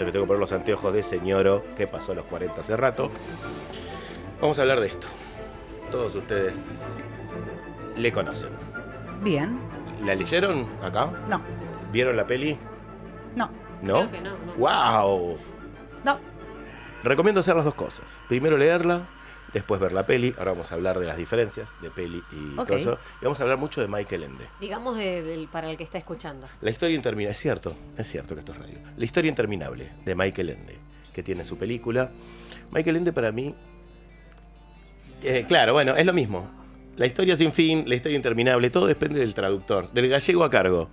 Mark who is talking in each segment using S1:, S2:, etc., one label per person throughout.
S1: Me tengo que poner los anteojos de señoro que pasó a los 40 hace rato. Vamos a hablar de esto. Todos ustedes le conocen.
S2: Bien.
S1: ¿La leyeron acá?
S2: No.
S1: ¿Vieron la peli?
S2: No.
S1: ¿No?
S3: Creo que no.
S1: ¡Wow!
S2: No.
S1: Recomiendo hacer las dos cosas. Primero leerla, después ver la peli. Ahora vamos a hablar de las diferencias de peli y
S2: Ok.
S1: cosas. Y vamos a hablar mucho de Michael Ende.
S3: Digamos para el que está escuchando.
S1: La historia interminable. Es cierto que esto es radio. La historia interminable de Michael Ende, que tiene su película. Michael Ende para mí... claro, bueno, es lo mismo. La historia sin fin, la historia interminable, todo depende del traductor, del gallego a cargo.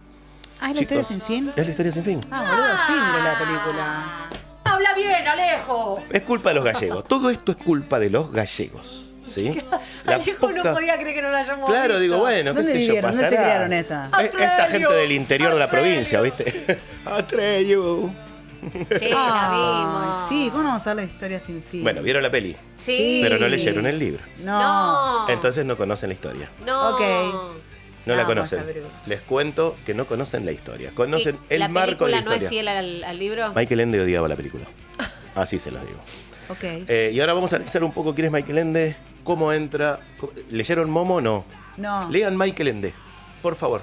S2: Ah, ¿es la
S1: Chicos,
S2: historia sin fin?
S1: Es la historia sin fin.
S2: Ah, boludo, sí, miro la película.
S3: ¡Habla bien, Alejo!
S1: Es culpa de los gallegos. Todo esto es culpa de los gallegos. ¿Sí? La
S3: Alejo no
S1: poca-
S3: podía creer que no la hayamos
S1: Claro,
S3: visto.
S1: digo, bueno, qué
S2: ¿Dónde
S1: sé yo,
S2: vivieron? ¿Dónde se
S1: pasará.
S2: crearon esta?
S1: Esta gente del interior de la
S3: Atreyu.
S1: provincia, ¿viste? Atreyu.
S3: Sí, la vimos.
S2: Sí, ¿cómo no vamos a ver la historia sin fin?
S1: Bueno, vieron la peli,
S3: Sí.
S1: pero no leyeron el libro.
S2: No.
S1: Entonces no conocen la historia.
S3: No.
S2: Ok.
S1: No la
S2: No,
S1: conocen.
S2: pues, a ver.
S1: Les cuento que no conocen la historia. Conocen
S3: ¿Que
S1: el
S3: la
S1: marco de la
S3: película no es
S1: historia.
S3: fiel al libro?
S1: Michael Ende odiaba la película. Así se los digo.
S2: Ok.
S1: Y ahora vamos a analizar un poco quién es Michael Ende, cómo entra. ¿Leyeron Momo? No.
S2: No.
S1: Lean Michael Ende, por favor.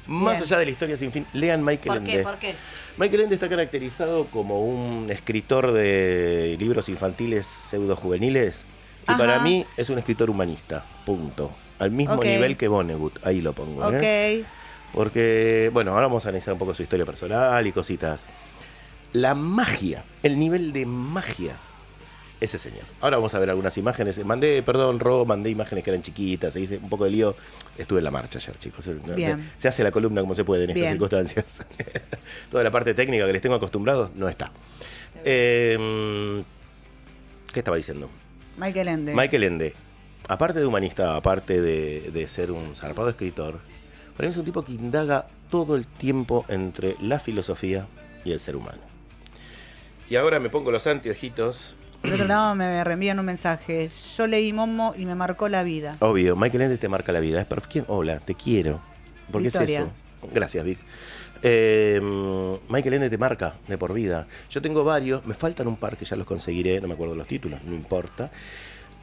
S1: Más
S2: Bien.
S1: allá de la historia sin fin, lean Michael
S3: ¿Por qué?
S1: Ende.
S3: ¿Por qué?
S1: Michael Ende está caracterizado como un escritor de libros infantiles pseudo-juveniles. Y
S2: Ajá.
S1: para mí es un escritor humanista, punto. Al mismo
S2: Ok.
S1: nivel que Vonnegut, ahí lo pongo.
S2: Ok.
S1: Porque, bueno, ahora vamos a analizar un poco su historia personal y cositas. La magia, el nivel de magia, ese señor. Ahora vamos a ver algunas imágenes. Mandé imágenes que eran chiquitas, se hice un poco de lío. Estuve en la marcha ayer, chicos.
S2: Bien.
S1: Se hace la columna como se puede en estas
S2: Bien.
S1: circunstancias. Toda la parte técnica que les tengo acostumbrados no está. ¿Qué estaba diciendo?
S2: Michael Ende.
S1: Michael Ende, aparte de humanista, aparte de ser un zarpado escritor, para mí es un tipo que indaga todo el tiempo entre la filosofía y el ser humano. Y ahora me pongo los anteojitos.
S2: Por otro lado me reenvían un mensaje. Yo leí Momo y me marcó la vida.
S1: Obvio, Michael Ende te marca la vida. ¿Quién? Hola, te quiero. ¿Por qué
S2: Victoria.
S1: es eso? Gracias, Vic. Michael Ende te marca de por vida. Yo tengo varios, me faltan un par que ya los conseguiré, no me acuerdo los títulos, no importa.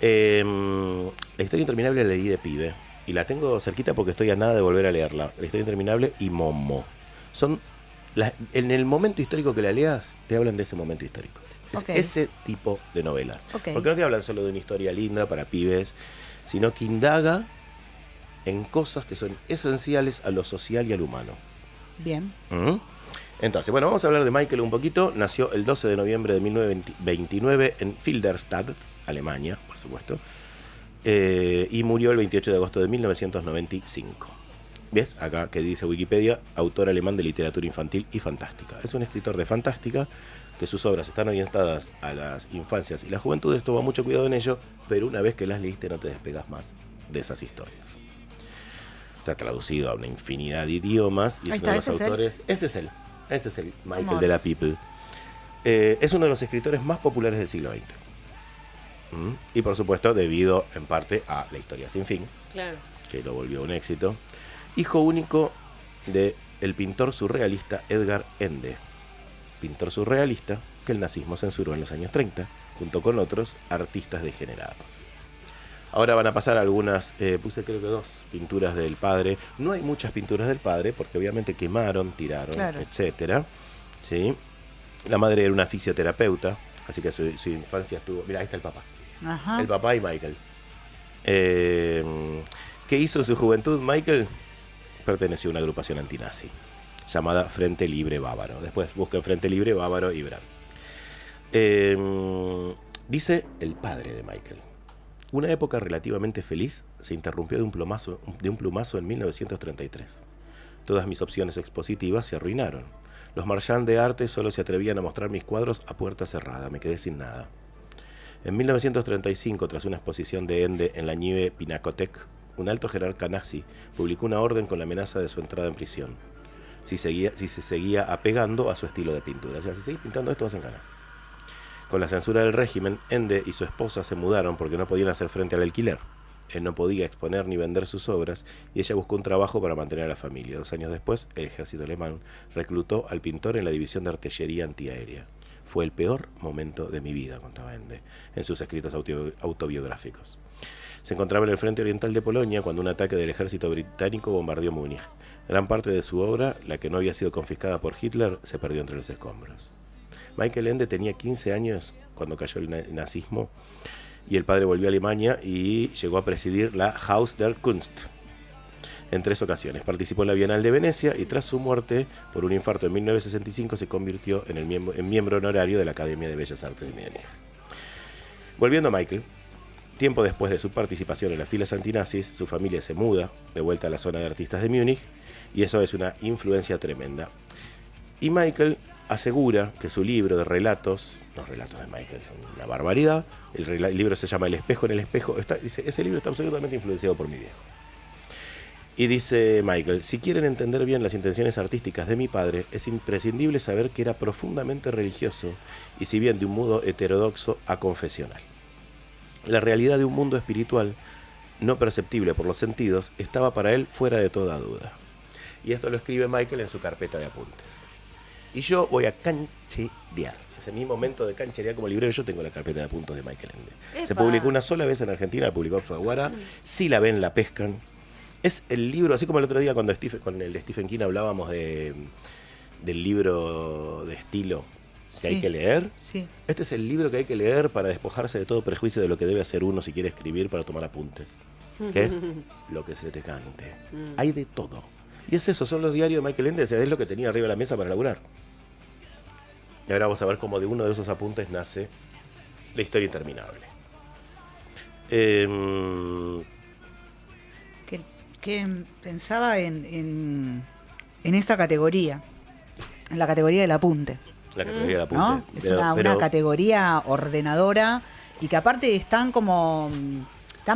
S1: La historia interminable la leí de pibe y la tengo cerquita porque estoy a nada de volver a leerla. La historia interminable y Momo. Son en el momento histórico que la leas, te hablan de ese momento histórico. Es
S2: Ok.
S1: ese tipo de novelas.
S2: Ok.
S1: Porque no te hablan solo de una historia linda para pibes, sino que indaga en cosas que son esenciales a lo social y al humano.
S2: Bien.
S1: ¿Mm? Entonces, bueno, vamos a hablar de Michael un poquito. Nació el 12 de noviembre de 1929 en Filderstadt, Alemania, por supuesto. Y murió el 28 de agosto de 1995. ¿Ves? Acá que dice Wikipedia, autor alemán de literatura infantil y fantástica. Es un escritor de fantástica, que sus obras están orientadas a las infancias y la juventud. Esto va mucho cuidado en ello, pero una vez que las leíste no te despegas más de esas historias. Está traducido a una infinidad de idiomas y
S2: Ahí
S1: es uno de los
S2: está, ese es él.
S1: autores. Ese es el Michael
S2: Amor.
S1: de la People. Es uno de los escritores más populares del siglo XX. Y por supuesto, debido en parte a La historia sin fin,
S3: Claro.
S1: que lo volvió un éxito. Hijo único de el pintor surrealista Edgar Ende. Pintor surrealista que el nazismo censuró en los años 30, junto con otros artistas degenerados. Ahora van a pasar algunas, puse creo que 2 pinturas del padre. No hay muchas pinturas del padre, porque obviamente quemaron, tiraron,
S2: Claro.
S1: etcétera. ¿Sí? La madre era una fisioterapeuta, así que su infancia estuvo... Mira, ahí está el papá.
S2: Ajá.
S1: El papá y Michael. ¿Qué hizo en su juventud Michael? Perteneció a una agrupación antinazi llamada Frente Libre Bávaro. Después busquen Frente Libre Bávaro y verán. Dice el padre de Michael: una época relativamente feliz se interrumpió de un plumazo en 1933. Todas mis opciones expositivas se arruinaron. Los marchands de arte solo se atrevían a mostrar mis cuadros a puerta cerrada. Me quedé sin nada. En 1935, tras una exposición de Ende en la Nieuwe Pinakothek, un alto jerarca nazi publicó una orden con la amenaza de su entrada en prisión si se seguía apegando a su estilo de pintura. O sea, si seguís pintando esto vas a encanar. Con la censura del régimen, Ende y su esposa se mudaron porque no podían hacer frente al alquiler. Él no podía exponer ni vender sus obras y ella buscó un trabajo para mantener a la familia. 2 años después, el ejército alemán reclutó al pintor en la división de artillería antiaérea. Fue el peor momento de mi vida, contaba Ende en sus escritos autobiográficos. Se encontraba en el frente oriental de Polonia cuando un ataque del ejército británico bombardeó Múnich. Gran parte de su obra, la que no había sido confiscada por Hitler, se perdió entre los escombros. Michael Ende tenía 15 años cuando cayó el nazismo y el padre volvió a Alemania y llegó a presidir la Haus der Kunst en 3 ocasiones. Participó en la Bienal de Venecia y tras su muerte por un infarto en 1965 se convirtió en miembro honorario de la Academia de Bellas Artes de Múnich. Volviendo a Michael, tiempo después de su participación en las filas antinazis, su familia se muda de vuelta a la zona de artistas de Múnich y eso es una influencia tremenda. Y Michael asegura que su libro de relatos, los relatos de Michael son una barbaridad, el libro se llama El espejo en el espejo, dice, ese libro está absolutamente influenciado por mi viejo. Y dice Michael, si quieren entender bien las intenciones artísticas de mi padre, es imprescindible saber que era profundamente religioso y si bien de un modo heterodoxo a confesional. La realidad de un mundo espiritual, no perceptible por los sentidos, estaba para él fuera de toda duda. Y esto lo escribe Michael en su carpeta de apuntes. Y yo voy a cancherear. Es mi momento de cancherear como librero. Yo tengo la carpeta de apuntes de Michael Ende.
S3: ¡Epa!
S1: Se publicó una sola vez en Argentina, la publicó Alfaguara. Si la ven, la pescan. Es el libro, así como el otro día cuando con el de Stephen King hablábamos del libro de estilo que hay que leer.
S2: Sí.
S1: Este es el libro que hay que leer para despojarse de todo prejuicio de lo que debe hacer uno si quiere escribir para tomar apuntes. Que es lo que se te cante. Hay de todo. Y es eso, son los diarios de Michael Ende, es lo que tenía arriba de la mesa para laburar. Y ahora vamos a ver cómo de uno de esos apuntes nace La historia interminable.
S2: Que pensaba en esa categoría, en la categoría del apunte.
S1: La categoría del apunte.
S2: ¿No? Es una categoría ordenadora y que aparte es tan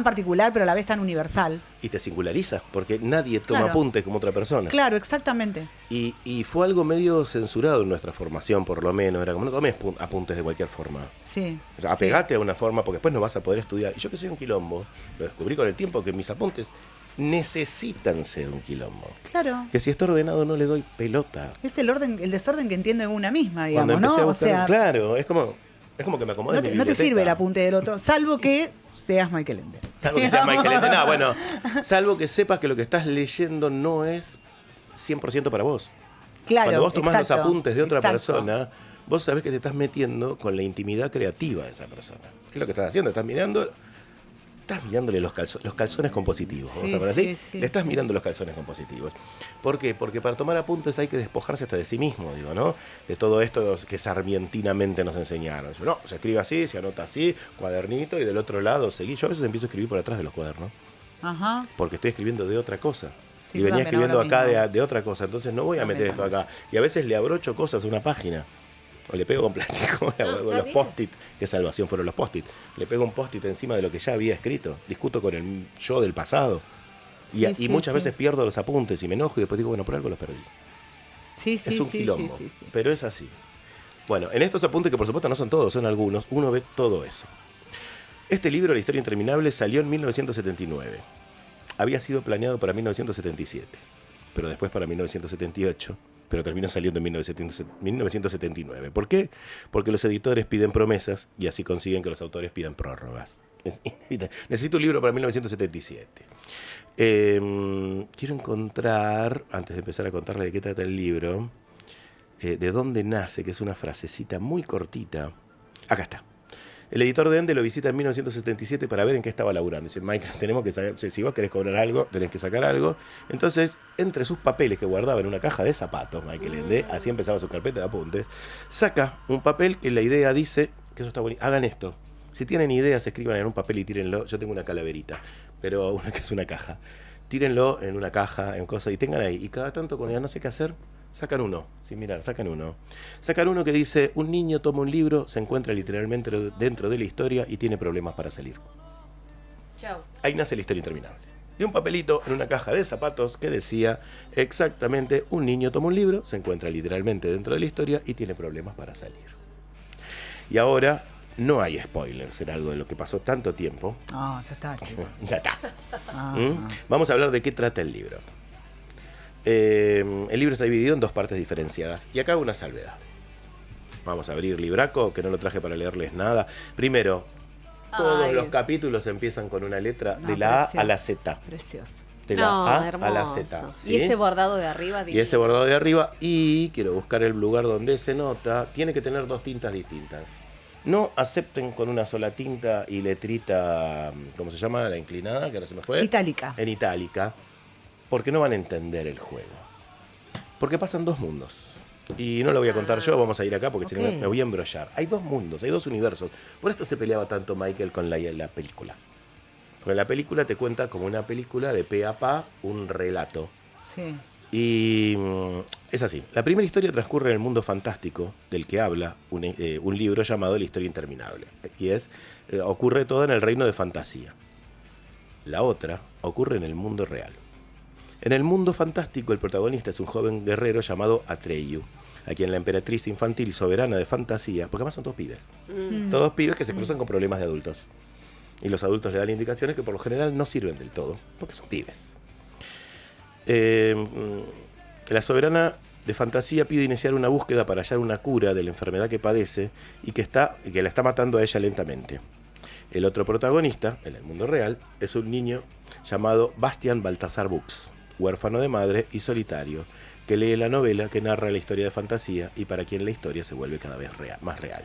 S2: particular, pero a la vez tan universal.
S1: Y te singulariza, porque nadie toma
S2: Claro.
S1: apuntes como otra persona.
S2: Claro, exactamente.
S1: Y fue algo medio censurado en nuestra formación, por lo menos. Era como, no tomes apuntes de cualquier forma.
S2: Sí.
S1: O sea, apegate a una forma, porque después no vas a poder estudiar. Y yo que soy un quilombo, lo descubrí con el tiempo que mis apuntes necesitan ser un quilombo.
S2: Claro.
S1: Que si está ordenado no le doy pelota.
S2: Es el desorden que entiende una misma,
S1: Cuando
S2: digamos,
S1: empecé
S2: ¿no?
S1: a buscar, claro, es como que me acomode
S2: no
S1: mi
S2: te, no te
S1: biblioteca.
S2: sirve el apunte del otro, salvo que seas Michael Ende.
S1: Salvo que sea Michael Ende. No, bueno, salvo que sepas que lo que estás leyendo no es 100% para vos.
S2: Claro,
S1: Cuando vos tomás
S2: exacto,
S1: los apuntes de otra
S2: exacto.
S1: persona, vos sabés que te estás metiendo con la intimidad creativa de esa persona. ¿Qué es lo que estás haciendo? Estás mirándole los calzones compositivos. Vamos
S2: Sí,
S1: a ver así.
S2: sí,
S1: Le estás
S2: sí.
S1: mirando los calzones compositivos. ¿Por qué? Porque para tomar apuntes hay que despojarse hasta de sí mismo, digo, ¿no? De todo esto que sarmientinamente nos enseñaron. No, se escribe así, se anota así, cuadernito, y del otro lado seguí. Yo a veces empiezo a escribir por atrás de los cuadernos.
S2: Ajá.
S1: Porque estoy escribiendo de otra cosa.
S2: Sí,
S1: Y
S2: yo
S1: venía
S2: también
S1: escribiendo
S2: hago lo
S1: acá
S2: mismo.
S1: de otra cosa. Entonces no voy a
S2: También
S1: meter esto
S2: hago
S1: acá. Y a veces le abrocho cosas a una página. O le pego con plástico,
S3: está
S1: los
S3: bien.
S1: post-it. Qué salvación fueron los post-it. Le pego un post-it encima de lo que ya había escrito. Discuto con el yo del pasado.
S2: Sí,
S1: Y
S2: sí,
S1: muchas
S2: sí.
S1: veces pierdo los apuntes y me enojo y después digo, bueno, por algo los perdí.
S2: Sí, sí,
S1: Es un
S2: sí,
S1: quilombo.
S2: sí.
S1: Pero es así. Bueno, en estos apuntes, que por supuesto no son todos, son algunos, uno ve todo eso. Este libro, La historia interminable, salió en 1979. Había sido planeado para 1977, pero después para 1978, pero terminó saliendo en 1979. ¿Por qué? Porque los editores piden promesas y así consiguen que los autores pidan prórrogas. Es inevitable. Necesito un libro para 1977. Quiero encontrar, antes de empezar a contarle de qué trata el libro, de dónde nace, que es una frasecita muy cortita. Acá está. El editor de Ende lo visita en 1977 para ver en qué estaba laburando. Dice, Michael, tenemos que sacar, si vos querés cobrar algo, tenés que sacar algo. Entonces, entre sus papeles que guardaba en una caja de zapatos, Michael Ende, así empezaba su carpeta de apuntes, saca un papel que la idea dice, que eso está bonito, hagan esto. Si tienen ideas, escriban en un papel y tírenlo. Yo tengo una calaverita, pero una que es una caja. Tírenlo en una caja, en cosas, y tengan ahí. Y cada tanto, cuando ya no sé qué hacer, sacan uno, sin mirar, sacan uno. Sacan uno que dice, un niño toma un libro, se encuentra literalmente dentro de la historia y tiene problemas para salir.
S3: Chau.
S1: Ahí nace La historia interminable. De un papelito en una caja de zapatos que decía exactamente, un niño toma un libro, se encuentra literalmente dentro de la historia y tiene problemas para salir. Y ahora no hay spoilers en algo de lo que pasó tanto tiempo.
S2: Ah, ya está, chico.
S1: Ya está.
S2: Ah,
S1: Vamos a hablar de qué trata el libro. El libro está dividido en dos partes diferenciadas. Y acá hago una salvedad. Vamos a abrir libraco, que no lo traje para leerles nada. Primero, todos los capítulos empiezan con una letra de la A a la Z.
S2: Precioso.
S1: De la A a la Z. ¿sí?
S3: Y ese bordado de arriba.
S1: Y ese bordado de arriba. Y quiero buscar el lugar donde se nota. Tiene que tener 2 tintas distintas. No acepten con una sola tinta y letrita, ¿cómo se llama? La inclinada, que ahora se me fue.
S2: Itálica.
S1: En itálica. Porque no van a entender el juego. Porque pasan 2 mundos. Y no lo voy a contar yo, vamos a ir acá porque si no me voy a embrollar. Hay 2 mundos, hay 2 universos. Por esto se peleaba tanto Michael con la película. Porque la película te cuenta como una película de pe a pa, un relato.
S2: Sí.
S1: Y es así. La primera historia transcurre en el mundo fantástico del que habla un libro llamado La Historia Interminable. Y ocurre todo en el reino de fantasía. La otra ocurre en el mundo real. En el mundo fantástico el protagonista es un joven guerrero llamado Atreyu, a quien la emperatriz infantil soberana de fantasía, porque además son todos pibes. Todos pibes que se cruzan con problemas de adultos. Y los adultos le dan indicaciones que por lo general no sirven del todo, porque son pibes. La soberana de fantasía pide iniciar una búsqueda para hallar una cura de la enfermedad que padece y que la está matando a ella lentamente. El otro protagonista, en el mundo real, es un niño llamado Bastian Baltasar Bux, huérfano de madre y solitario, que lee la novela que narra la historia de fantasía y para quien la historia se vuelve cada vez más real.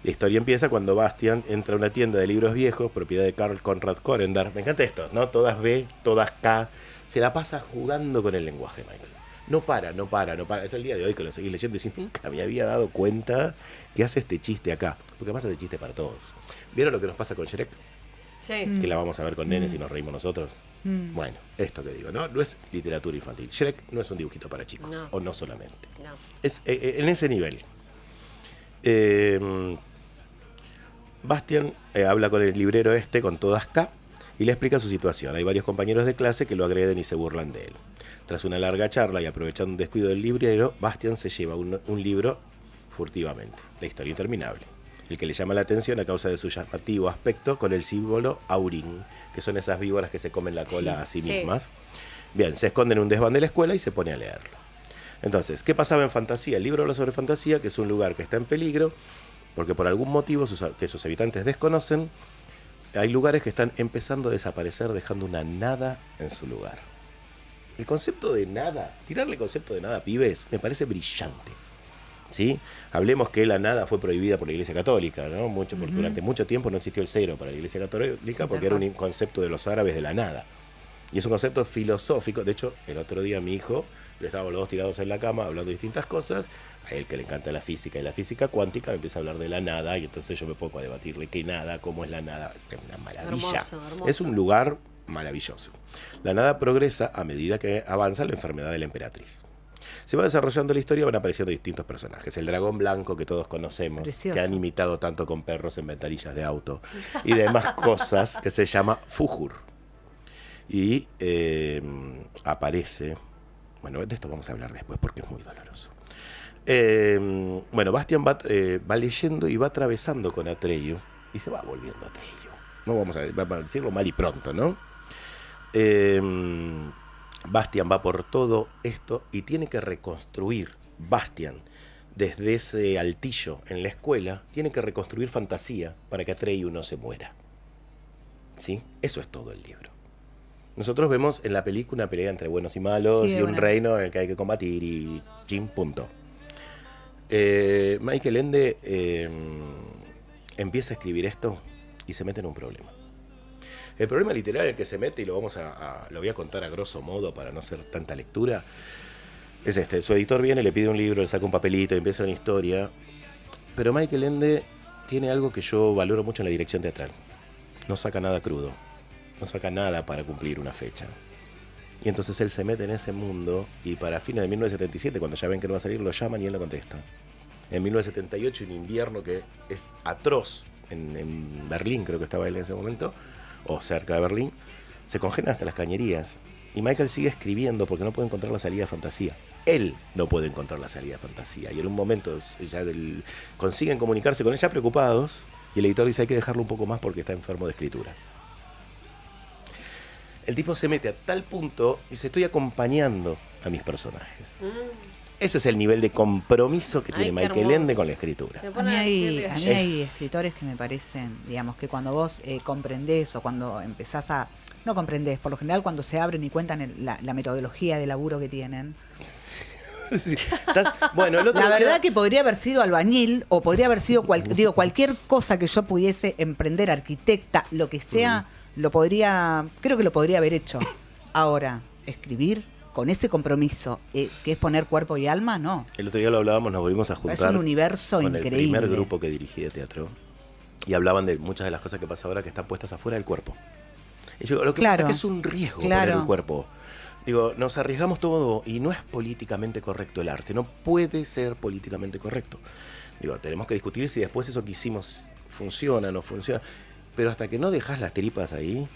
S1: La historia empieza cuando Bastian entra a una tienda de libros viejos, propiedad de Karl Konrad Korendar. Me encanta esto, ¿no? Todas B, todas K. Se la pasa jugando con el lenguaje, Michael. No para. Es el día de hoy que lo seguís leyendo y decís, nunca me había dado cuenta que hace este chiste acá. Porque además hace chiste para todos. ¿Vieron lo que nos pasa con Shrek?
S3: Sí.
S1: Que la vamos a ver con nenes y nos reímos nosotros. Bueno, esto que digo, ¿no? No es literatura infantil. Shrek no es un dibujito para chicos, o no solamente.
S3: No.
S1: Es en ese nivel. Bastian habla con el librero con todas K y le explica su situación. Hay varios compañeros de clase que lo agreden y se burlan de él. Tras una larga charla y aprovechando un descuido del librero, Bastian se lleva un libro furtivamente, La Historia Interminable, el que le llama la atención a causa de su llamativo aspecto con el símbolo Aurin, que son esas víboras que se comen la cola a sí mismas. Bien, se esconde en un desván de la escuela y se pone a leerlo. Entonces, ¿qué pasaba en fantasía? El libro habla sobre fantasía, que es un lugar que está en peligro, porque por algún motivo que sus habitantes desconocen, hay lugares que están empezando a desaparecer, dejando una nada en su lugar. El concepto de nada, tirarle el concepto de nada, pibes, me parece brillante. ¿Sí? Hablemos que la nada fue prohibida por la Iglesia Católica, ¿no? Durante mucho tiempo no existió el cero para la Iglesia Católica porque era un concepto de los árabes de la nada. Y es un concepto filosófico. De hecho, el otro día mi hijo, estábamos los dos tirados en la cama hablando de distintas cosas. A él que le encanta la física y la física cuántica me empieza a hablar de la nada y entonces yo me pongo a debatirle qué nada, cómo es la nada. Es una maravilla. Hermoso. Es un lugar maravilloso. La nada progresa a medida que avanza la enfermedad de la emperatriz. Se va desarrollando la historia, van apareciendo distintos personajes. El dragón blanco que todos conocemos,
S2: Precioso.
S1: Que han imitado tanto con perros en ventanillas de auto y demás cosas, que se llama Fujur. Y aparece, bueno, de esto vamos a hablar después porque es muy doloroso. Bastian va leyendo y va atravesando con Atreyu y se va volviendo Atreyu. No vamos a decirlo mal y pronto, ¿no? Bastian va por todo esto y tiene que reconstruir. Bastian, desde ese altillo en la escuela, tiene que reconstruir fantasía para que Atreyu no se muera. ¿Sí? Eso es todo el libro. Nosotros vemos en la película una pelea entre buenos y malos y un reino en el que hay que combatir y punto. Michael Ende empieza a escribir esto y se mete en un problema. El problema literal en el que se mete, y lo voy a contar a grosso modo para no hacer tanta lectura, es este. Su editor viene, le pide un libro, le saca un papelito y empieza una historia. Pero Michael Ende tiene algo que yo valoro mucho en la dirección teatral. No saca nada crudo. No saca nada para cumplir una fecha. Y entonces él se mete en ese mundo y para fines de 1977, cuando ya ven que no va a salir, lo llaman y él lo contesta. En 1978, un invierno que es atroz en Berlín, creo que estaba él en ese momento, o cerca de Berlín, se congelan hasta las cañerías. Y Michael sigue escribiendo porque no puede encontrar la salida de fantasía. Él no puede encontrar la salida de fantasía. Y en un momento ya consiguen comunicarse con él ya preocupados y el editor dice hay que dejarlo un poco más porque está enfermo de escritura. El tipo se mete a tal punto y dice estoy acompañando a mis personajes. Ese es el nivel de compromiso que
S3: Ay,
S1: tiene
S3: qué
S1: Michael
S3: hermoso.
S1: Ende con la escritura.
S3: Se
S2: A mí
S3: pone
S2: hay,
S3: la
S2: a
S3: piel
S2: mí
S3: de-
S2: hay escritores que me parecen, digamos, que cuando vos comprendés o cuando empezás a... No comprendés, por lo general cuando se abren y cuentan la metodología de laburo que tienen.
S1: Sí. Bueno, el otro
S2: La
S1: día-
S2: verdad que podría haber sido albañil o podría haber sido cualquier cosa que yo pudiese emprender, arquitecta, lo que sea, creo que lo podría haber hecho. Ahora, escribir con ese compromiso, que es poner cuerpo y alma, no.
S1: El otro día lo hablábamos, nos volvimos a juntar
S2: Es un universo
S1: con
S2: increíble.
S1: el primer grupo que dirigí de teatro y hablaban de muchas de las cosas que pasa ahora que están puestas afuera del cuerpo. Y yo, lo que
S2: Claro.
S1: pasa es que es un riesgo
S2: Claro.
S1: poner el cuerpo. Digo, nos arriesgamos todo y no es políticamente correcto el arte, no puede ser políticamente correcto. Digo, tenemos que discutir si después eso que hicimos funciona o no funciona, pero hasta que no dejas las tripas ahí...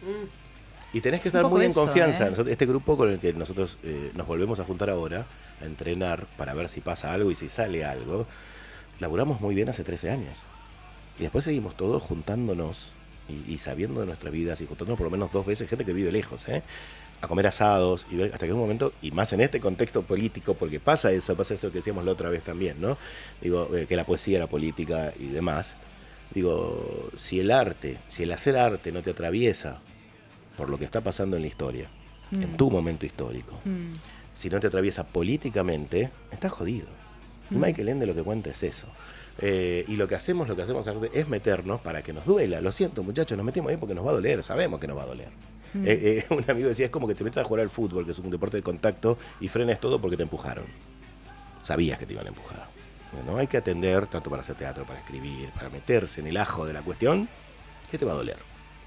S1: Y tenés que
S2: Es un
S1: estar
S2: poco
S1: muy en
S2: eso,
S1: confianza.
S2: ¿eh?
S1: Este grupo con el que nosotros nos volvemos a juntar ahora, a entrenar para ver si pasa algo y si sale algo, laburamos muy bien hace 13 años. Y después seguimos todos juntándonos y sabiendo de nuestras vidas y juntándonos por lo menos 2 veces, gente que vive lejos, a comer asados y ver hasta que un momento, y más en este contexto político, porque pasa eso que decíamos la otra vez también, ¿no? Digo, que la poesía era política y demás. Digo, si el hacer arte no te atraviesa por lo que está pasando en la historia, en tu momento histórico, si no te atraviesa políticamente, estás jodido. Y Michael Ende lo que cuenta es eso. Y lo que hacemos arte es meternos para que nos duela. Lo siento, muchachos, nos metemos ahí porque nos va a doler, sabemos que nos va a doler. Un amigo decía, es como que te metas a jugar al fútbol, que es un deporte de contacto, y frenes todo porque te empujaron. Sabías que te iban a empujar. No hay que atender, tanto para hacer teatro, para escribir, para meterse en el ajo de la cuestión, que te va a doler.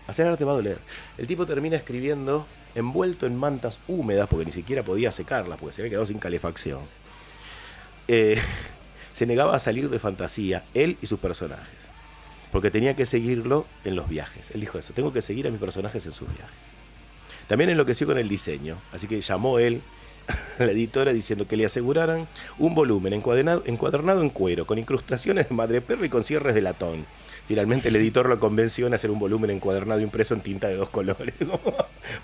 S1: Hacer arte va a doler. El tipo termina escribiendo envuelto en mantas húmedas, porque ni siquiera podía secarlas, porque se había quedado sin calefacción. Se negaba a salir de fantasía, él y sus personajes, porque tenía que seguirlo en los viajes. Él dijo eso, tengo que seguir a mis personajes en sus viajes. También enloqueció con el diseño, así que llamó él a la editora diciendo que le aseguraran un volumen encuadernado en cuero, con incrustaciones de madreperro y con cierres de latón. Finalmente el editor lo convenció en hacer un volumen encuadernado y impreso en tinta de 2 colores.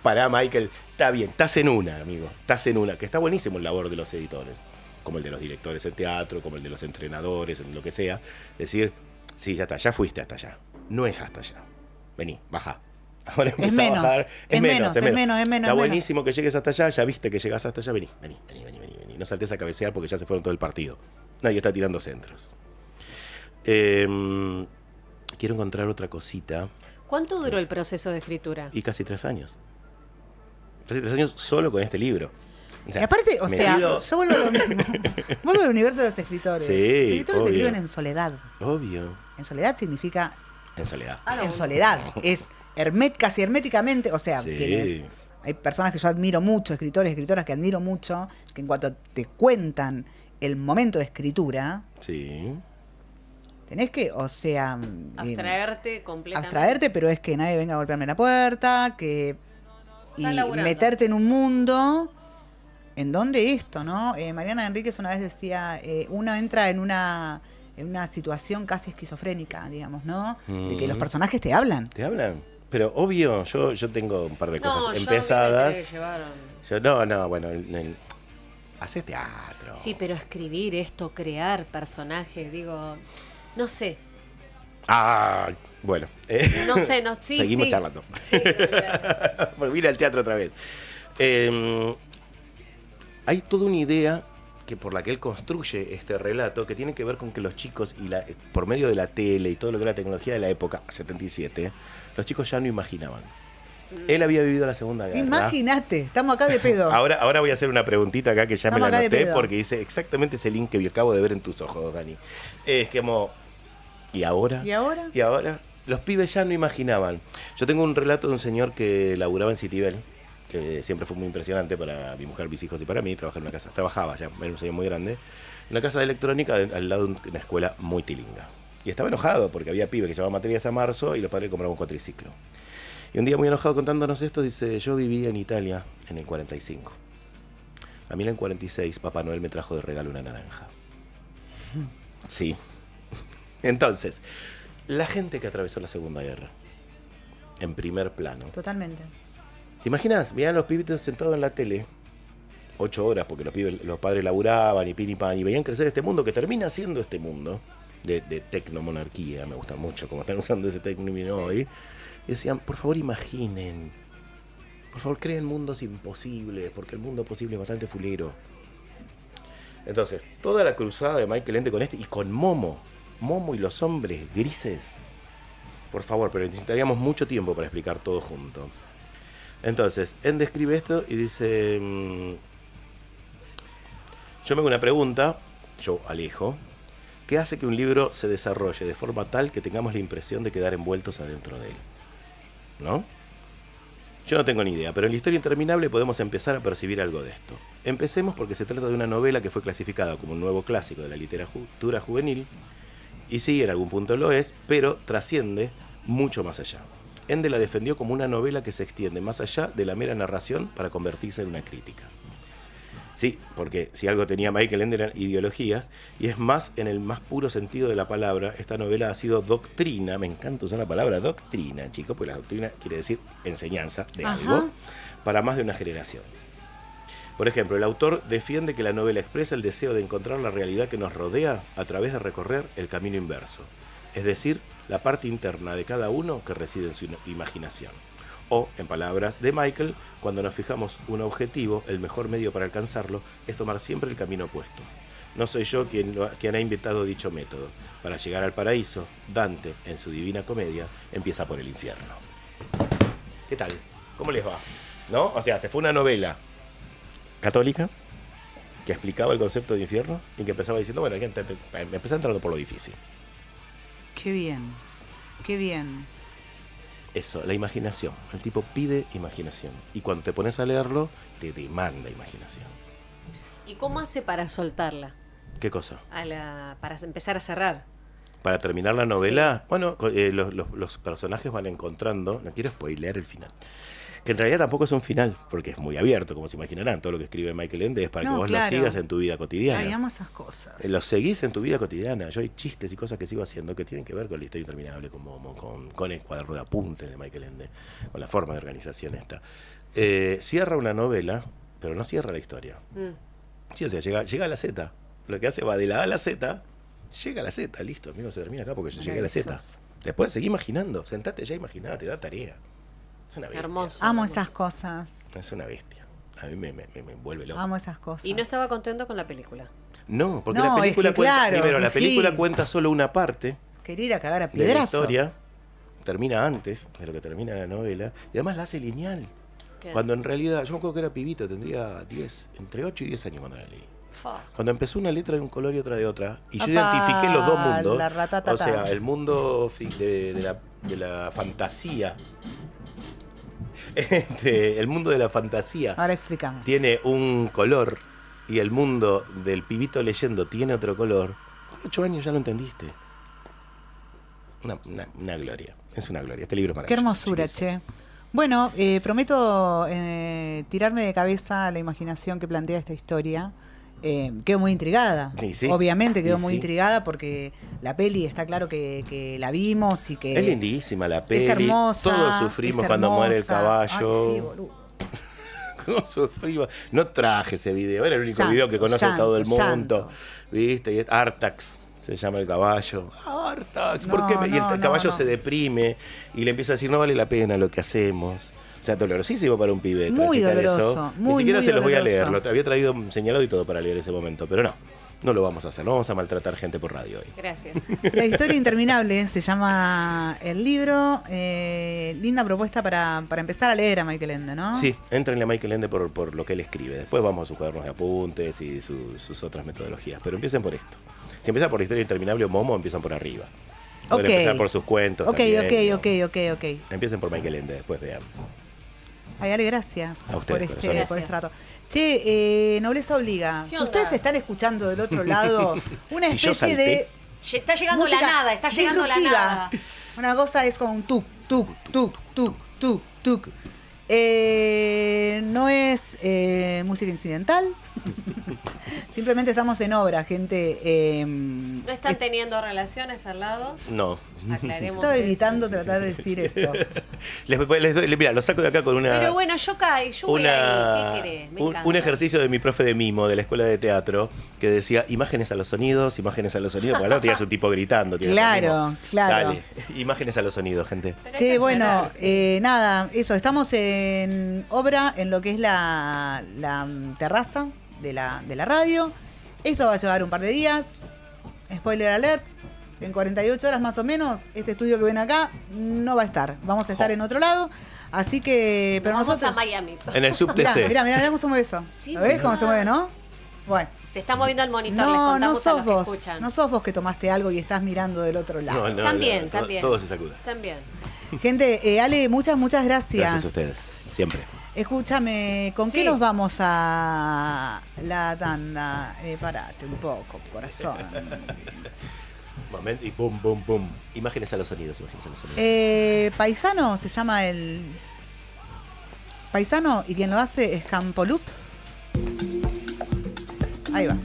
S1: Pará, Michael, está bien, estás en una, amigo, estás en una, que está buenísimo el labor de los editores, como el de los directores en teatro, como el de los entrenadores, en lo que sea. Decir, sí, ya está, ya fuiste hasta allá. No es hasta allá. Vení, baja. Ahora empieza
S2: menos,
S1: a bajar.
S2: es menos.
S1: Está buenísimo que llegues hasta allá, ya viste que llegas hasta allá, vení. No saltes a cabecear porque ya se fueron todo el partido. Nadie está tirando centros. Quiero encontrar otra cosita.
S3: ¿Cuánto duró el proceso de escritura?
S1: Y casi 3 años. Casi 3 años solo con este libro. O sea,
S2: Y aparte,
S1: metido-
S2: yo vuelvo a lo mismo. Vuelvo al universo de los escritores.
S1: Sí,
S2: Los escritores
S1: obvio.
S2: escriben en soledad.
S1: Obvio.
S2: En soledad significa
S1: En soledad.
S2: en soledad. Es casi herméticamente, o sea,
S1: Sí.
S2: hay personas que yo admiro mucho, escritoras que admiro mucho, que en cuanto te cuentan el momento de escritura,
S1: Sí.
S2: tenés que, o sea,
S3: Abstraerte completamente.
S2: abstraerte, pero es que nadie venga a golpearme la puerta, y
S3: Estás laburando.
S2: meterte en un mundo en donde esto, ¿no? Mariana Enríquez una vez decía, uno entra en una situación casi esquizofrénica, digamos, ¿no? De que los personajes te hablan.
S1: ¿Te hablan? Pero obvio, yo tengo un par de cosas
S3: No, yo a mí me
S1: empezadas.
S3: llevaron.
S1: Bueno, haces teatro.
S3: Sí, pero escribir esto, crear personajes, digo, no sé.
S1: Ah, bueno.
S3: No sé, no, sí,
S1: Seguimos
S3: sí.
S1: charlando.
S3: Sí, claro.
S1: Volví al teatro otra vez. Hay toda una idea que por la que él construye este relato que tiene que ver con que los chicos, por medio de la tele y todo lo que era la tecnología de la época, 77, los chicos ya no imaginaban. Él había vivido la Segunda Guerra.
S2: Imagínate, estamos acá de pedo.
S1: Ahora voy a hacer una preguntita acá que ya
S2: Estamos
S1: me la
S2: acá de
S1: anoté
S2: pedo.
S1: porque dice exactamente ese link que acabo de ver en tus ojos, Dani. Es como, ¿y ahora?
S2: ¿Y ahora?
S1: ¿Y ahora? Los pibes ya no imaginaban. Yo tengo un relato de un señor que laburaba en Citibel, que siempre fue muy impresionante para mi mujer, mis hijos y para mí. Trabajaba ya, era un señor muy grande, en una casa de electrónica al lado de una escuela muy tilinga. Y estaba enojado porque había pibes que llevaban materias a marzo y los padres compraban un cuatriciclo. Y un día muy enojado contándonos esto, dice, yo vivía en Italia en el 45. A mí en el 46 Papá Noel me trajo de regalo una naranja. Sí. Entonces, la gente que atravesó la Segunda Guerra, en primer plano.
S2: Totalmente.
S1: ¿Te imaginas? Veían los pibitos sentados en la tele, 8 horas porque los padres laburaban y pin y pan y veían crecer este mundo que termina siendo este mundo de tecnomonarquía. Me gusta mucho cómo están usando ese término hoy. Y decían, por favor imaginen, por favor creen mundos imposibles, porque el mundo posible es bastante fulero. Entonces, toda la cruzada de Michael Ende con y con Momo y los hombres grises, por favor, pero necesitaríamos mucho tiempo para explicar todo junto. Entonces, Ende escribe esto y dice, yo me hago una pregunta, yo Alejo, ¿qué hace que un libro se desarrolle de forma tal que tengamos la impresión de quedar envueltos adentro de él? ¿No? Yo no tengo ni idea, pero en la historia interminable podemos empezar a percibir algo de esto. Empecemos porque se trata de una novela que fue clasificada como un nuevo clásico de la literatura juvenil, y sí, en algún punto lo es, pero trasciende mucho más allá. Ende la defendió como una novela que se extiende más allá de la mera narración para convertirse en una crítica. Sí, porque si algo tenía Michael Ende eran ideologías, y es más en el más puro sentido de la palabra, esta novela ha sido doctrina, me encanta usar la palabra doctrina, chicos, porque la doctrina quiere decir enseñanza de algo, para más de una generación. Por ejemplo, el autor defiende que la novela expresa el deseo de encontrar la realidad que nos rodea a través de recorrer el camino inverso, es decir, la parte interna de cada uno que reside en su imaginación. O, en palabras de Michael, cuando nos fijamos un objetivo, el mejor medio para alcanzarlo es tomar siempre el camino opuesto. No soy yo quien ha inventado dicho método. Para llegar al paraíso, Dante, en su Divina Comedia, empieza por el infierno. ¿Qué tal? ¿Cómo les va? ¿No? O sea, se fue una novela católica que explicaba el concepto de infierno y que empezaba diciendo, bueno, empezó entrando por lo difícil.
S2: Qué bien, qué bien.
S1: Eso, la imaginación. El tipo pide imaginación. Y cuando te pones a leerlo, te demanda imaginación.
S3: ¿Y cómo hace para soltarla?
S1: ¿Qué cosa?
S3: Para empezar a cerrar.
S1: Para terminar la novela,
S3: Sí.
S1: bueno, los personajes van encontrando, no quiero spoilear el final, que en realidad tampoco es un final, porque es muy abierto, como se imaginarán. Todo lo que escribe Michael Ende es para que vos lo sigas en tu vida cotidiana.
S2: Ay, amo esas cosas.
S1: Lo seguís en tu vida cotidiana. Yo hay chistes y cosas que sigo haciendo que tienen que ver con la historia interminable, con el cuaderno de apuntes de Michael Ende, con la forma de organización esta. Cierra una novela, pero no cierra la historia. Sí, o sea, llega a la Z. Lo que hace va de la A a la Z, llega a la Z, listo, amigo, se termina acá porque yo llegué a la Z. Después seguí imaginando, sentate ya, imaginá, te da tarea. Es una bestia.
S3: Hermoso.
S2: Amo esas cosas.
S1: Es una bestia. A mí me vuelve loco.
S2: Amo esas cosas.
S3: Y no estaba contento con la película.
S1: No, porque
S2: No,
S1: la película
S2: es que
S1: cuenta,
S2: claro,
S1: primero,
S2: que
S1: la película
S2: sí.
S1: cuenta solo una parte
S2: Quería ir a cagar a
S1: de la
S2: piedrazo.
S1: historia, termina antes de lo que termina la novela, y además la hace lineal.
S3: Claro.
S1: Cuando en realidad, yo me acuerdo que era pibito, tendría entre 8 y 10 años cuando la leí.
S3: Fa.
S1: Cuando empezó una letra de un color y otra de otra, y yo
S2: Apá,
S1: identifiqué los dos mundos,
S2: la ratatata.
S1: o sea, el mundo de la fantasía, el mundo de la fantasía
S2: Ahora explícame.
S1: tiene un color y el mundo del pibito leyendo tiene otro color. Con 8 años ya lo entendiste. Una gloria, es una gloria, este libro es
S2: Qué
S1: maravilloso.
S2: hermosura,
S1: chiquis.
S2: che. Bueno, prometo tirarme de cabeza la imaginación que plantea esta historia. Quedo muy intrigada.
S1: Sí.
S2: Obviamente quedo
S1: Y
S2: muy
S1: sí.
S2: intrigada porque la peli está claro que la vimos y que
S1: Es lindísima la peli.
S2: es hermosa.
S1: Todos sufrimos
S2: es
S1: cuando muere el
S2: hermosa.
S1: caballo.
S2: Ay, sí, boludo.
S1: ¿Cómo sufrimos? No traje ese video, era el único
S2: Llanto,
S1: video que conoce
S2: llanto,
S1: todo el mundo.
S2: llanto.
S1: ¿Viste? Y es Artax se llama el caballo. Artax, ¿por
S2: No,
S1: qué? Y el
S2: no,
S1: caballo
S2: no.
S1: se deprime y le empieza a decir, no vale la pena lo que hacemos. O sea, dolorosísimo para un pibe.
S2: Muy
S1: transitar
S2: doloroso,
S1: eso.
S2: muy,
S1: Ni siquiera
S2: muy
S1: se los voy a
S2: doloroso.
S1: leer. Lo había traído señalado y todo para leer ese momento, pero no lo vamos a hacer. No vamos a maltratar gente por radio hoy.
S3: Gracias.
S2: La historia interminable se llama el libro. Linda propuesta para empezar a leer a Michael Ende, ¿no?
S1: Sí, entrenle a Michael Ende por lo que él escribe. Después vamos a sus cuadernos de apuntes y sus otras metodologías. Pero empiecen por esto. Si empiezan por la historia interminable o Momo, empiezan por arriba. Pueden empezar por sus cuentos.
S2: Ok.
S1: Empiecen por Michael Ende, después vean.
S2: Ay, Ale, gracias
S1: A ustedes,
S2: por
S1: corazones.
S2: este rato. Che, Nobleza Obliga.
S3: ¿Qué
S2: Si
S3: onda?
S2: ustedes están escuchando del otro lado una
S1: Si yo
S2: especie de
S1: salté.
S3: Está llegando
S2: música
S3: la nada, está llegando la
S2: disruptiva.
S3: nada.
S2: Una cosa es como un tuk, tuk, tuk, tuk, tuk, tuk. No es música incidental. Simplemente estamos en obra, gente.
S3: ¿No están teniendo relaciones al lado?
S1: No.
S3: Aclaremos.
S2: Estaba
S3: eso.
S2: evitando tratar de decir eso.
S1: Mira, lo saco de acá con
S3: Pero bueno, yo voy ahí. ¿Qué querés? Me encanta.
S1: un ejercicio de mi profe de mimo de la escuela de teatro que decía imágenes a los sonidos, porque no tenías un tipo gritando.
S2: Claro.
S1: Dale, imágenes a los sonidos, gente.
S3: Pero hay
S2: Sí,
S3: que
S2: bueno,
S3: aclarar, sí.
S2: nada, eso, estamos en obra en lo que es la terraza de la radio. Eso va a llevar un par de días. Spoiler alert. En 48 horas más o menos, este estudio que ven acá no va a estar. Vamos a estar en otro lado. Así que, pero
S3: Vamos
S2: nosotros...
S3: a Miami.
S1: En el subTC.
S2: Mirá cómo se mueve eso.
S3: Sí,
S2: ¿Lo ves
S3: sí.
S2: cómo se mueve, no? Bueno.
S3: Se está moviendo el monitor, les
S2: No,
S3: contamos
S2: no
S3: a
S2: sos
S3: los que
S2: vos.
S3: escuchan.
S2: No sos vos que tomaste algo y estás mirando del otro lado.
S1: No,
S3: También.
S1: Todo se sacuda.
S3: También.
S2: Gente, Ale, muchas gracias.
S1: Gracias a ustedes, siempre.
S2: Escúchame, ¿con qué
S3: Sí.
S2: nos vamos a la tanda? Parate un poco, corazón.
S1: Momento y pum, pum, pum. Imágenes a los sonidos.
S2: Paisano se llama el... Paisano y quien lo hace es Campolup. Ahí va.